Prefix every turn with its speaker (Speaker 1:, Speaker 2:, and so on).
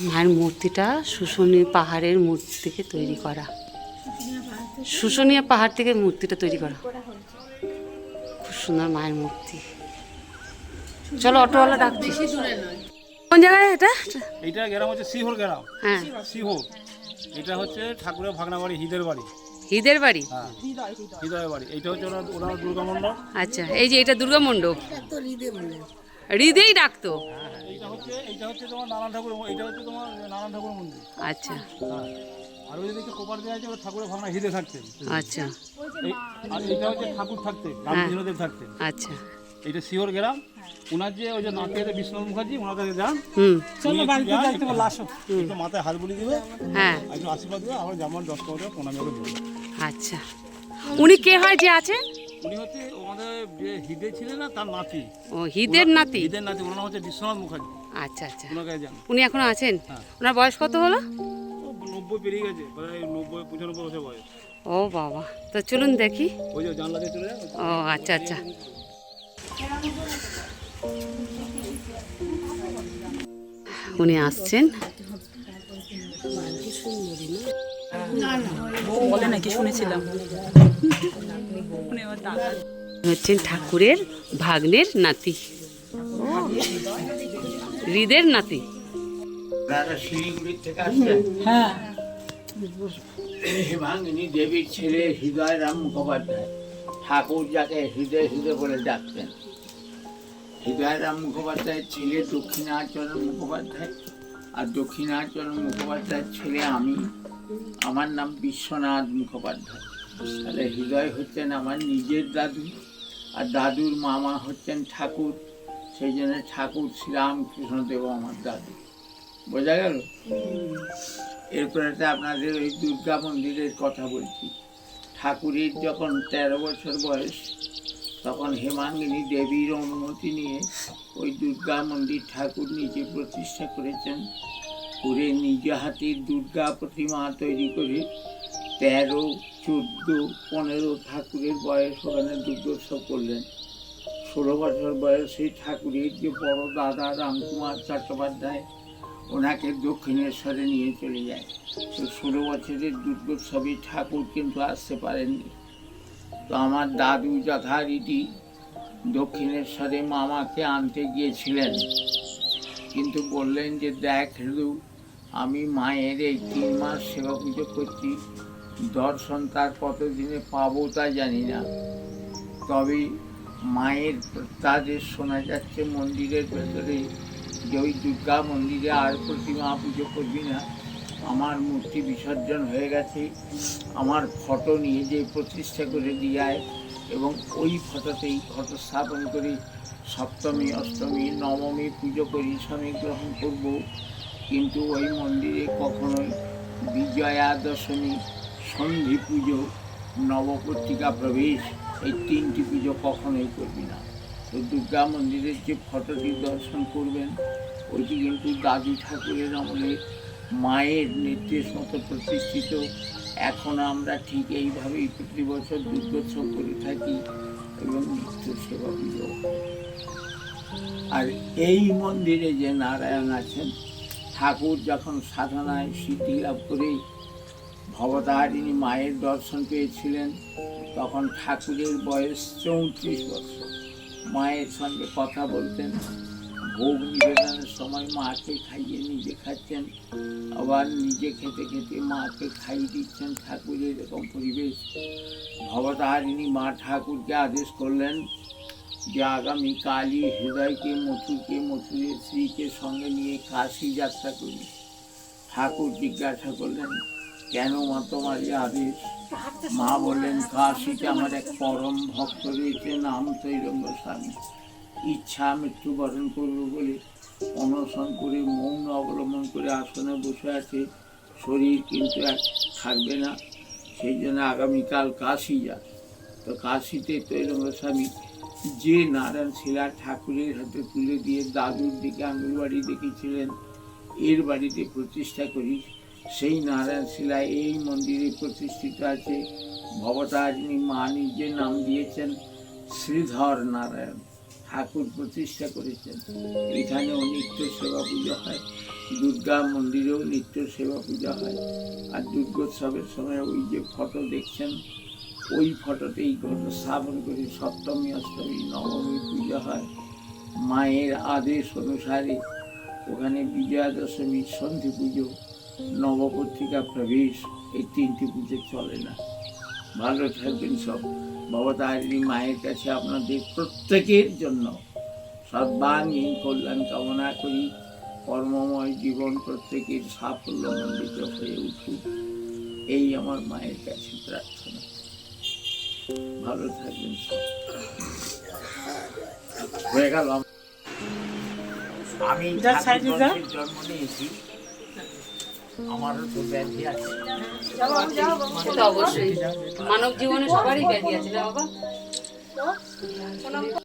Speaker 1: মায়ের মূর্তিটা শুশুনিয়া পাহাড়ের মূর্তি থেকে তৈরি করা, শুশুনিয়া পাহাড় থেকে মূর্তিটা তৈরি করা। খুব সুন্দর মায়ের মূর্তি। চলো অটোওয়ালা ডাকছি। কোন জায়গায় এটা?
Speaker 2: এইটা গ্রাম হচ্ছে শিহর গ্রাম।
Speaker 1: হ্যাঁ,
Speaker 2: শিহর। এটা হচ্ছে ঠাকুরের ভাগনা বাড়ি, হিদের বাড়ি।
Speaker 1: হিদের বাড়ি?
Speaker 2: হ্যাঁ, হৃদয় বাড়ি। এইটা হচ্ছে ওনার দুর্গা মণ্ডপ।
Speaker 1: আচ্ছা, এই যে এটা দুর্গা মণ্ডপ, হৃদেই ডাকতো।
Speaker 2: এইটা হচ্ছে তোমার নারায়ণ ঠাকুর, এইটা হচ্ছে তোমার নারায়ণ ঠাকুর মন্দির।
Speaker 1: আচ্ছা,
Speaker 2: হ্যাঁ, আর ওই দিকে কোপার দেওয়া আছে, ঠাকুরের ভাগনা হিদে থাকতেন।
Speaker 1: আচ্ছা,
Speaker 2: আর এইটা হচ্ছে ঠাকুর থাকতেন, রামকৃষ্ণদেব থাকতেন।
Speaker 1: আচ্ছা।
Speaker 2: এইটা শিহর গ্রাম। ওনার যে ওই যে নাতি আছে বিষ্ণু মুখার্জি, ওনার কাছে যান, একটু মাথায় হাত বুলিয়ে দিবে,
Speaker 1: হ্যাঁ,
Speaker 2: একটু আশীর্বাদ দিবে, আবার যেমন 10 টাকা প্রণামী করে দেবে।
Speaker 1: আচ্ছা। উনি কে হয় যে আছে?
Speaker 2: উনি হচ্ছে আমাদের যে হিদে ছিলেন না, তার নাতি।
Speaker 1: ও, হিদের নাতি?
Speaker 2: হিদের নাতি, ওনার নাম হচ্ছে বিশ্বনাথ মুখার্জি।
Speaker 1: আচ্ছা, আচ্ছা।
Speaker 2: ওনার কাছে যান।
Speaker 1: উনি এখনো আছেন?
Speaker 2: হ্যাঁ।
Speaker 1: ওনার বয়স কত হলো?
Speaker 2: 90 পেরিয়ে গেছে, প্রায় 90-95 বছর বয়স।
Speaker 1: ও বাবা, তো চলুন দেখি।
Speaker 2: ওই যে জানলা দিয়ে চলে যায়।
Speaker 1: ও আচ্ছা, আচ্ছা। উনি আসছেন।
Speaker 3: বলে নাকি শুনেছিলাম।
Speaker 1: হচ্ছেন ঠাকুরের ভাগ্নের নাতি, হৃদের নাতি।
Speaker 4: শিলিগুড়ি থেকে আসছেন।
Speaker 3: হ্যাঁ,
Speaker 4: হেমাঙ্গিনী দেবীর ছেলে হৃদয় রাম মুখোপাধ্যায়, ঠাকুর যাকে হৃদয় হৃদয় বলে ডাকতেন। হৃদয় রাম মুখোপাধ্যায়ের ছেলে দক্ষিণাচরণ মুখোপাধ্যায়, আর দক্ষিণাচরণ মুখোপাধ্যায়ের ছেলে আমি। আমার নাম বিশ্বনাথ মুখোপাধ্যায়। তাহলে হৃদয় হচ্ছেন আমার নিজের দাদু, আর দাদুর মামা হচ্ছেন ঠাকুর। সেই জন্য ঠাকুর শ্রীরামকৃষ্ণদেব আমার দাদু। বোঝা গেল? এরপরে আপনাদের ওই দুর্গা মন্দিরের কথা বলছি। ঠাকুরের যখন 13 বছর বয়স, তখন হেমাঙ্গিনী দেবীর অনুমতি নিয়ে ওই দুর্গা মন্দির ঠাকুর নিজে প্রতিষ্ঠা করেছেন। করে নিজে হাতের দুর্গা প্রতিমা তৈরি করে 13, 14, 15 ঠাকুরের বয়স ওখানে দুর্গোৎসব করলেন। 16 বছর বয়সে ঠাকুরের যে বড় দাদা রামকুমার চট্টোপাধ্যায়, ওনাকে দক্ষিণেশ্বরে নিয়ে চলে যায়। তো 16 বছরের দুর্গোৎসবে ঠাকুর কিন্তু আসতে পারেননি। তো আমার দাদু যথারীতি দক্ষিণেশ্বরে মামাকে আনতে গিয়েছিলেন, কিন্তু বললেন যে দেখ হৃদু, আমি মায়ের এই 3 মাস সেবা পুজো করছি, দর্শন তার কতদিনে পাবো তা জানি না। তবে মায়ের তাদের শোনা যাচ্ছে মন্দিরের ভেতরে যে ওই দুর্গা মন্দিরে আর প্রতিমা পুজো করবি না, আমার মূর্তি বিসর্জন হয়ে গেছে, আমার ফটো নিয়ে যে প্রতিষ্ঠা করে দিয়ে এবং ওই ফটোতেই ঘট স্থাপন করে সপ্তমী, অষ্টমী, নবমী পুজো করি, স্বামী গ্রহণ করব। কিন্তু ওই মন্দিরে কখনোই বিজয়া দশমী, সন্ধি পুজো, নবপত্রিকা প্রবেশ, এই 3টি পুজো কখনোই করবি না। তো দুর্গা মন্দিরের যে ফটোটি দর্শন করবেন, ওইটি কিন্তু দাদু ঠাকুরের আমলে মায়ের নির্দেশ মতো প্রতিষ্ঠিত। এখন আমরা ঠিক এইভাবেই প্রতি বছর দুর্গোৎসব করে থাকি এবং নিত্য সেবা পুজো। আর এই মন্দিরে যে নারায়ণ আছেন, ঠাকুর যখন সাধনায় সিদ্ধি লাভ করে ভবতারিণী মায়ের দর্শন পেয়েছিলেন, তখন ঠাকুরের বয়স 34 বছর। মায়ের সঙ্গে কথা বলতেন, ভোগ নিবেদনের সময় মাকে খাইয়ে নিজে খাচ্ছেন, আবার নিজে খেতে খেতে মাকে খাইয়ে দিচ্ছেন। ঠাকুরের এরকম পরিবেশ। ভবতারিণী মা ঠাকুরকে আদেশ করলেন যে আগামীকালই হৃদয়কে, মথুরের শ্রীকে সঙ্গে নিয়ে কাশী যাত্রা করি। ঠাকুর জিজ্ঞাসা করলেন, কেন মা তোমার এই আদেশ? মা বললেন, কাশীতে আমার এক পরম ভক্ত রয়েছে, নাম তৈরঙ্গ স্বামী। ইচ্ছা মৃত্যুবরণ করবো বলে অনশন করে মৌন অবলম্বন করে আসনে বসে আছে, শরীর কিন্তু এক থাকবে না। সেই জন্য আগামীকাল কাশী যা। তো কাশীতে তৈরঙ্গ স্বামী যে নারায়ণ শিলা ঠাকুরের হাতে তুলে দিয়ে দাদুর দিকে আঙুলবাড়ি দেখেছিলেন, এর বাড়িতে প্রতিষ্ঠা করি, সেই নারায়ণ শিলা এই মন্দিরে প্রতিষ্ঠিত আছে। ভবতারিণী মা নিজে নাম দিয়েছেন শ্রীধর নারায়ণ। ঠাকুর প্রতিষ্ঠা করেছেন। এখানেও নিত্য সেবা পূজা হয়, দুর্গা মন্দিরেও নিত্য সেবা পূজা হয়। আর দুর্গোৎসবের সময় ওই যে ফটো দেখছেন, ওই ফটোতেই গত শ্রাবণ করে সপ্তমী, অষ্টমী, নবমী পূজা হয়। মায়ের আদেশ অনুসারে ওখানে বিজয়া দশমী, সন্ধি পুজো, নবপত্রিকা প্রবেশ, এই তিনটি পুজো চলে না। ভালো থাকবেন সব। ভবতারিণী মায়ের কাছে আপনাদের প্রত্যেকের জন্য সর্বাঙ্গীন কল্যাণ কামনা করি। কর্মময় জীবন প্রত্যেকের সাফল্যমণ্ডিত হয়ে উঠুক, এই আমার মায়ের কাছে প্রার্থনা। ভালো থাকবেন সব। হয়ে গেল। আমি জন্ম নিয়েছি, আমারও তো ব্যাধি আছে।
Speaker 1: সে তো অবশ্যই, মানব জীবনে সবারই ব্যাধি আছে না বাবা।